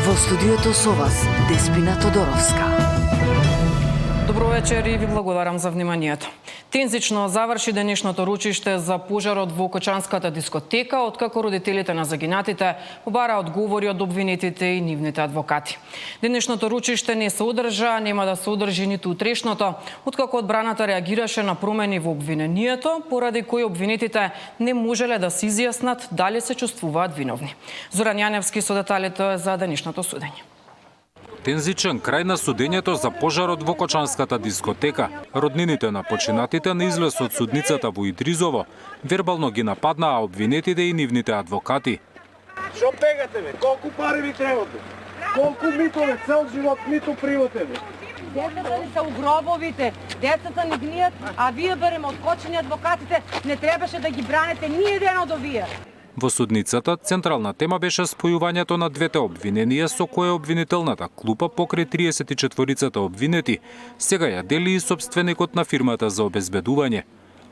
Во студиото со вас Деспина Тодоровска. Добро вечер и ви благодарам за вниманието. Тензично заврши денешното ручиште за пожарот во Кочанската дискотека, откако родителите на загинатите побара одговори од обвинетите и нивните адвокати. Денешното ручиште не се одржа, нема да се одржи ниту утрешното, откако одбраната реагираше на промени во обвинението, поради кои обвинетите не можеле да се изјаснат дали се чувствуваат виновни. Зоран Јаневски со деталите за денешното судење. Тензичен крај на судењето за пожарот во Кочанската дискотека. Роднините на починатите на излез од судницата во Идризово вербално ги нападнаа обвинетите и нивните адвокати. Шо бегате бе? Колку пари ви требате? Колку мито бе? Цел живот мито примате бе? Децата ни се у гробовите, децата ни гнијат, а вие берем откочени адвокатите, не требаше да ги браните ни еден од овие. Во судницата централна тема беше спојувањето на двете обвиненија со кое обвинителната клупа покрај 34-цата обвинети сега ја дели и сопственикот на фирмата за обезбедување.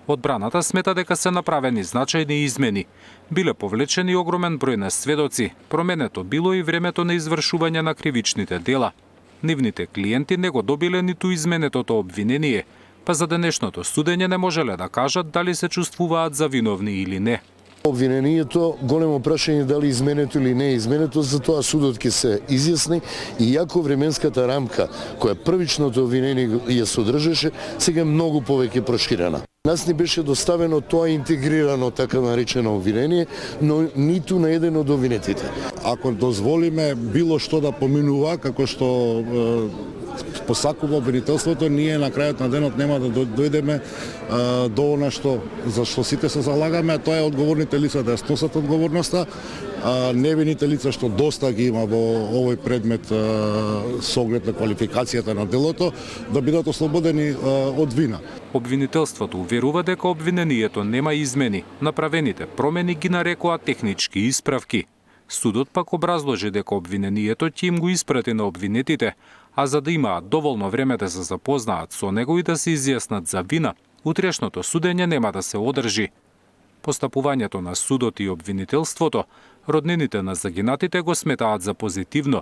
Одбраната смета дека се направени значајни измени. Биле повлечени огромен број на сведоци, променето било и времето на извршување на кривичните дела. Нивните клиенти не го добиле ниту изменетото обвинение, па за денешното судење не можеле да кажат дали се чувствуваат за виновни или не. Обвинението, големо прашање дали изменето или не е изменето, за тоа судот ќе се изјасни, и јако временската рамка која првичното обвинение ја содржеше, сега е многу повеќе проширена. Нас ни беше доставено тоа интегрирано така наречено обвинение, но ниту на еден од обвинетите. Ако дозволиме било што да поминува, како што посакува обвинителството, ние на крајот на денот нема да дојдеме до она за што сите се залагаме, а тоа е одговорните лица да ја сносат одговорноста, невините лица што доста ги има во овој предмет со оглед на квалификацијата на делото, да бидат ослободени од вина. Обвинителството уверува дека обвинението нема измени, направените промени ги нарекоа технички исправки. Судот пак образложи дека обвинението ќе им го испрати на обвинетите, а за да имаат доволно време да се запознаат со него и да се изјаснат за вина, утрешното судење нема да се одржи. Постапувањето на судот и обвинителството, роднините на загинатите го сметаат за позитивно.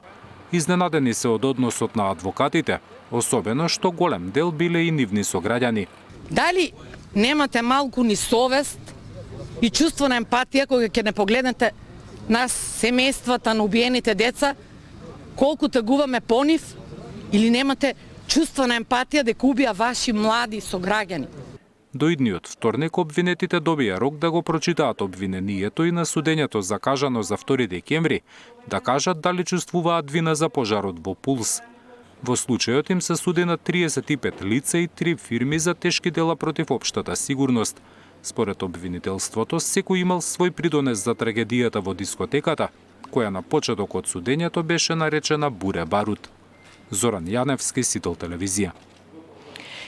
Изненадени се од односот на адвокатите, особено што голем дел биле и нивни сограѓани. Дали немате малку ни совест и чувство на емпатија кога ќе не погледнете нас, семејствата на убиените деца, колку тагуваме по нив, или немате чувство на емпатија дека убија ваши млади сограѓани? До идниот вторник обвинетите добија рок да го прочитаат обвинението и на судењето закажано за 2 декември да кажат дали чувствуваат вина за пожарот во Пулс. Во случајот им се суди на 35 лица и 3 фирми за тешки дела против општата сигурност. Според обвинителството, секој имал свој придонес за трагедијата во дискотеката, која на почеток од судењето беше наречена буре барут. Зоран Јаневски, Сител телевизија.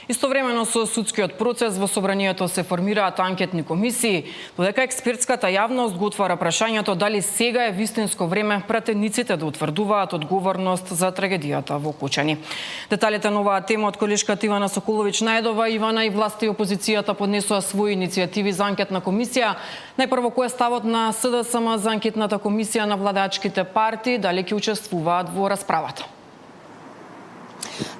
Истовремено со судскиот процес во собранието се формираат анкетни комисии, додека експертската јавност го отвара прашањето дали сега е вистинско време пратениците да утврдуваат одговорност за трагедијата во Кучани. Деталите на оваа тема од колешката Ивана Соколович-Најдова. Ивана, и власта и опозицијата поднесоа своји иницијативи за анкетна комисија. Најпрво, кој е ставот на СДСМ за анкетната комисија на владачките партии, дали ќе учествуваат во расправата?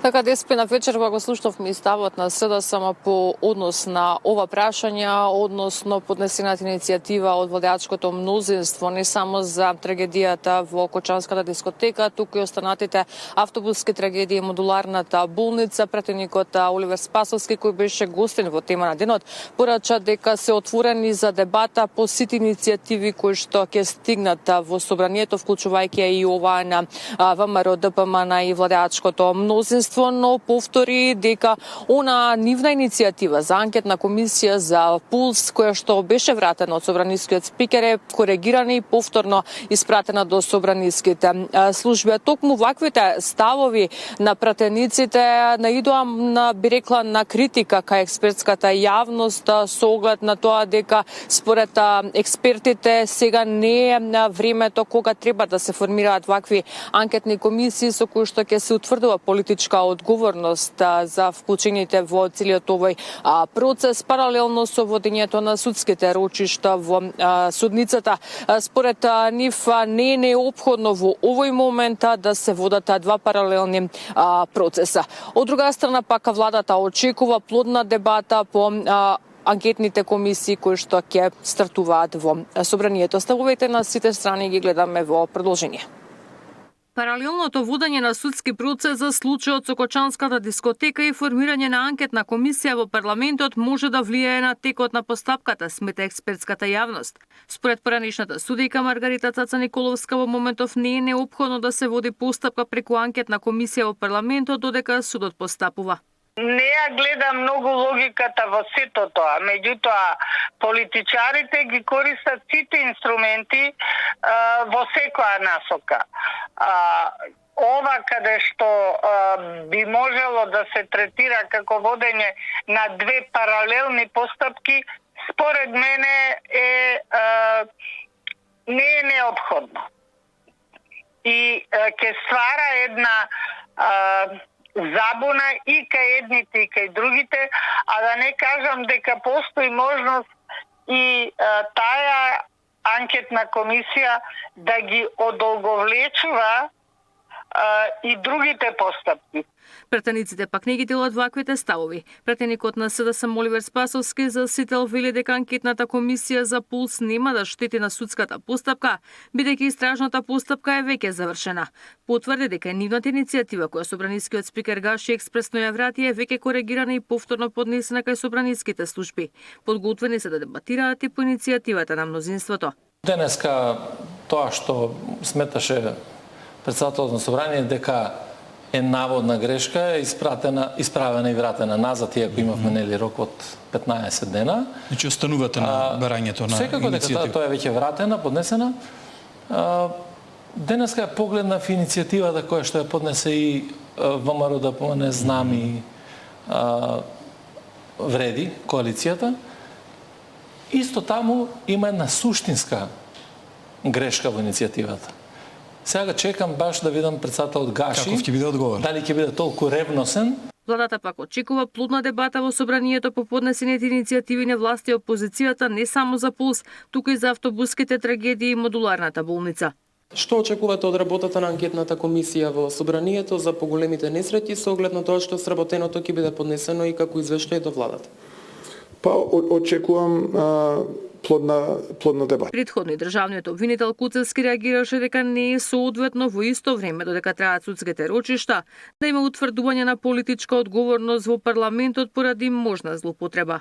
Така, Деспина, вечер го слушнавме и ставот на СДСМ по однос на ова прашање, односно поднесената иницијатива од владеачкото мнозинство, не само за трагедијата во Кочанската дискотека, туку и останатите автобуски трагедии, модуларната болница. Пратеникот Оливер Спасовски, кој беше гостин во тема на денот, порача дека се отворени за дебата по сите иницијативи кои што ќе стигнат во собранието, вклучувајќи и ова на ВМРО, ДПМН и владеачкото мнозинство, но повтори дека она нивна иницијатива за анкетна комисија за Пулс, која што беше вратена од собранискиот спикер, е коригирана и повторно испратена до собраниските служби. Токму ваквите ставови на пратениците наидоа на, би рекла, на критика кај експертската јавност со оглед на тоа дека според експертите сега не е на времето кога треба да се формираат вакви анкетни комисии со кои што ќе се утврдува политичка политичка одговорност за вклучените во целиот овој процес, паралелно со водењето на судските рочишта во судницата. Според нив не е неопходно во овој момент да се водат два паралелни процеса. Од друга страна пак владата очекува плодна дебата по анкетните комисии кои што ќе стартуваат во собранието. Ставовете на сите страни ги гледаме во продолжение. Паралелното водење на судски процес за случајот со Кочанската дискотека и формирање на анкетна комисија во парламентот може да влијае на текот на постапката, смета експертската јавност. Според поранишната судијка Маргарита Цаца Николовска, во моментов не е неопходно да се води постапка преку анкетна комисија во парламентот додека судот постапува. Не ја гледам многу логиката во сето тоа, меѓутоа политичарите ги користат сите инструменти во секоја насока. Ова каде што би можело да се третира како водење на две паралелни постапки, според мене не е неопходно. И ќе ствара една забуна и кај едните и кај другите, а да не кажам дека постои можност и таа анкетна комисија да ги одолговлечува и другите постапки. Претениците пак не ги делат ваквите ставови. Претеникот на СДСМ Оливер Спасовски за Сител вели дека анкетната комисија за Пулс нема да штети на судската постапка, бидејќи истражната постапка е веќе завршена. Потврди дека нивната иницијатива која собранискиот спикер Гаши експресно ја врати е веќе коригирана и повторно поднесена кај собраниските служби. Подготвени се да дебатираат и по иницијативата на мнозинството. Денеска тоа што сметаше председателот на собрание дека е наводна грешка, е исправена и вратена назад, иако имавме нели рок од 15 дена. Значи останувате на барањето на секако иницијатива. дека тоа е веќе вратена, поднесена. Денеска е погледнав иницијативата која што ја поднесе и ВМРО ДПМН, знам и вреди коалицијата. Исто таму има една суштинска грешка во иницијативата. Сега чекам баш да видам председателот Гаши. Каков ќе биде одговор? Дали ќе биде толку ревносен? Владата пак очекува плодна дебата во собранието по поднесените иницијативи на власти и опозицијата не само за Пулс, туку и за автобуските трагедии и модуларната болница. Што очекувате од работата на анкетната комисија во собранието за поголемите несреќи со оглед на тоа што сработеното ќе биде поднесено и како извештај до владата? Па очекувам плодна дебата. Претходно државниот обвинител Куцевски реагираше дека не е соодветно во исто време додека траат судските рочишта да има утврдување на политичка одговорност во парламентот поради можна злоупотреба.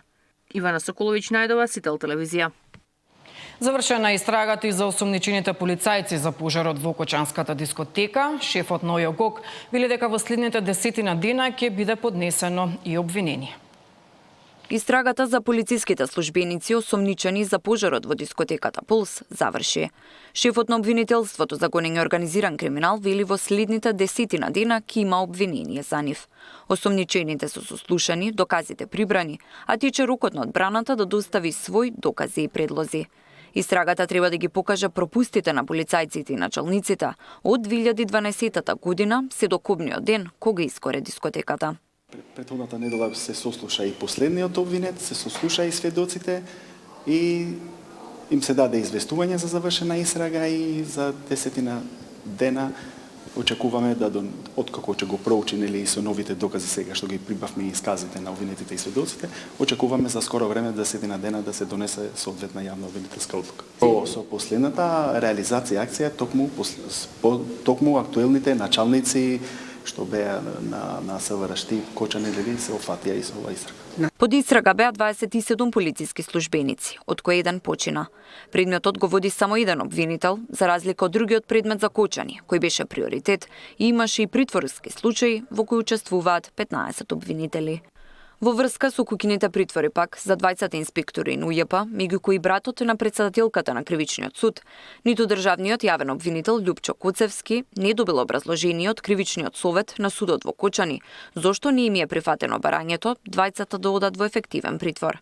Ивана Соколовиќ најдова, Сител телевизија. Завршена истрагата и за осомничените полицајци за пожарот во Кочанската дискотека. Шефот на ОЈОГОК вели дека во следните 10 дена ќе биде поднесено и обвинение. Истрагата за полициските службеници осомничени за пожарот во дискотеката Пулс заврши. Шефот на обвинителството за гонење организиран криминал вели во следните 10 дена ќе има обвинение за нив. Осомничените се сослушани, доказите прибрани, а тече рокот на одбраната да достави свој докази и предлози. Истрагата треба да ги покаже пропустите на полицајците и началниците од 2012 година се до кобниот ден кога искоре дискотеката. Претходната недела се сослуша и последниот обвинет, се сослуша и сведоците и им се даде известување за завршена истрага и за 10 дена очекуваме да откако ќе го проучи нели и со новите докази сега што ги прибавме и исказите на обвинетите и сведоците, очекуваме за скоро време 10 дена да се донесе соодветна јавна обвинителска одлука. Со последната реализација акција токму актуелните началници што беа на СВРШТИ Кочани дели се офатија и со ова истрага. Под истрага беа 27 полициски службеници, од кои еден почина. Предметот го води само еден обвинител, за разлика од другиот предмет за Кочани, кој беше приоритет и имаше и притворски случаи во кои учествуваат 15 обвинители. Во врска со кукините притвори пак за 20 инспектори на УЈП, меѓу кои братот на председателката на кривичниот суд, ниту државниот јавен обвинител Љупчо Куцевски не добил образложение од кривичниот совет на судот во Кочани, зошто не им е прифатено барањето двајцата да одат во ефективен притвор.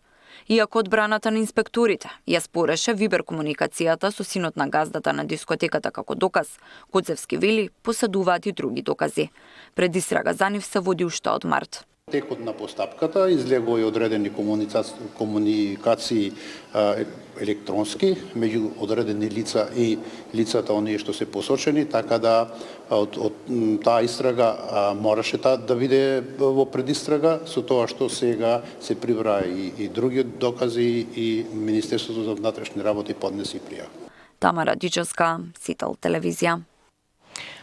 Иако одбраната на инспекторите ја спореше Вибер комуникацијата со синот на газдата на дискотеката како доказ, Коцевски вели поседуваат и други докази. Предистрага за нив се води уште од март. Текот на постапката излегува и одредени комуникации електронски меѓу одредени лица и лицата оние што се посочени, така да од таа истрага мораше да биде во предистрага, со тоа што сега се прибра и други докази и Министерството за внатрешни работи поднеси пријава. Тамара Дичевска, Сител телевизија.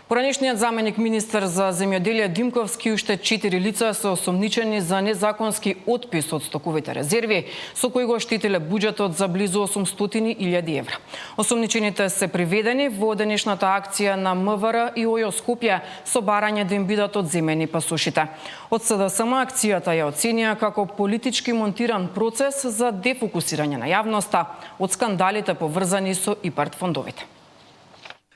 Поранешниот заменик министер за земјоделие Димковски уште 4 лица се осомничени за незаконски отпис од стоковите резерви, со кои го штитиле буџетот за близу 800.000 евра. Осомничените се приведени во денешната акција на МВР и ОЈО Скопје со барање да им бидат одземени пасошите. Од СДСМ акцијата ја оценија како политички монтиран процес за дефокусирање на јавноста од скандалите поврзани со ИПАРД фондовите.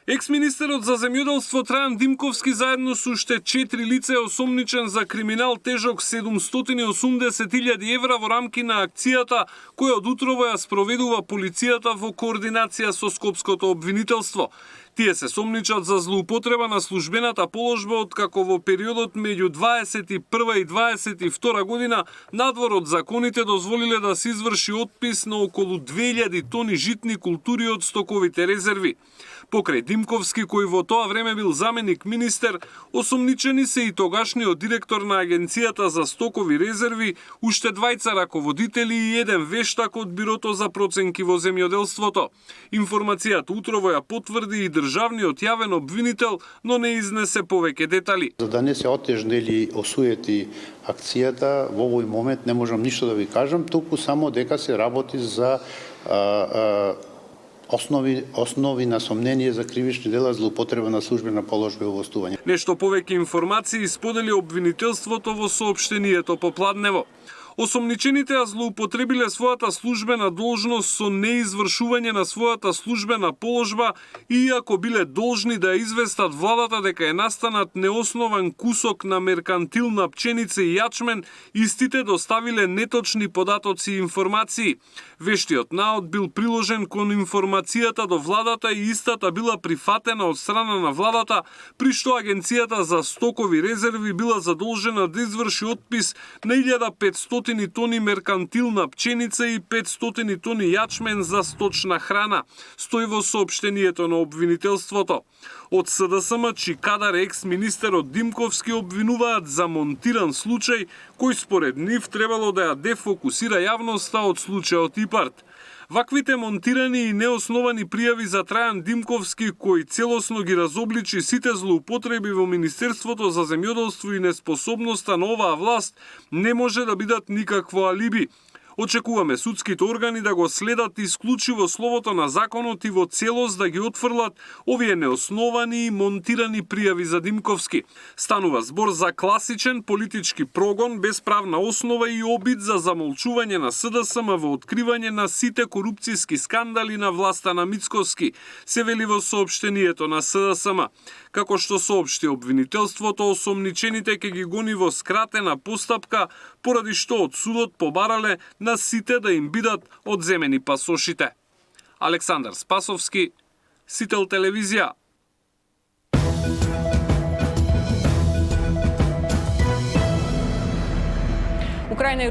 Екс-министерот за земјоделство Трајан Димковски заедно со уште 4 лица е осомничен за криминал тежок 780.000 евра во рамки на акцијата која од утрово ја спроведува полицијата во координација со Скопското обвинителство. Тие се сомничат за злоупотреба на службената положба откако во периодот меѓу 21 и 22 година надвор од законите дозволиле да се изврши отпис на околу 2000 тони житни култури од стоковите резерви. Покрај Димковски, кој во тоа време бил заменик министер, осомничени се и тогашниот директор на Агенцијата за стокови резерви, уште 2 раководители и 1 вештак од Бирото за проценки во земјоделството. Информацијата утрово ја потврди и државниот јавен обвинител, но не изнесе повеќе детали. За да не се отежни или осуети акцијата, во овој момент не можам ништо да ви кажам, туку само дека се работи за основи на сомнение за кривични дела, злоупотреба на службена положба и овластување. Нешто повеќе информации сподели обвинителството во соопштението попладнево. Осомничените ја злоупотребиле својата службена должност со неизвршување на својата службена положба, иако биле должни да известат владата дека е настанат неоснован кусок на меркантилна пченица и јачмен, истите доставиле неточни податоци и информации. Вештиот наод бил приложен кон информацијата до владата и истата била прифатена од страна на владата, при што Агенцијата за стокови резерви била задолжена да изврши отпис на 1500 тони меркантилна пченица и 500 тони јачмен за сточна храна, стои во соопштението на обвинителството. Од СДСМ Чикадар екс-министерот Димковски обвинуваат за монтиран случај кој според нив требало да ја дефокусира јавноста од случајот ИПАРД. Ваквите монтирани и неосновани пријави за Трајан Димковски, кој целосно ги разобличи сите злоупотреби во Министерството за земјоделство и неспособноста на оваа власт, не може да бидат никакво алиби. Очекуваме судските органи да го следат исклучиво словото на законот и во целост да ги отфрлат овие неосновани и монтирани пријави за Димковски. Станува збор за класичен политички прогон без правна основа и обид за замолчување на СДСМ во откривање на сите корупцијски скандали на власта на Мицкоски, се вели во соопштението на СДСМ. Како што соопшти обвинителството, осомничените ќе ги гони во скратена постапка, поради што од судот побарале на сите да им бидат одземени пасошите. Александар Спасовски, Сител телевизија. Украина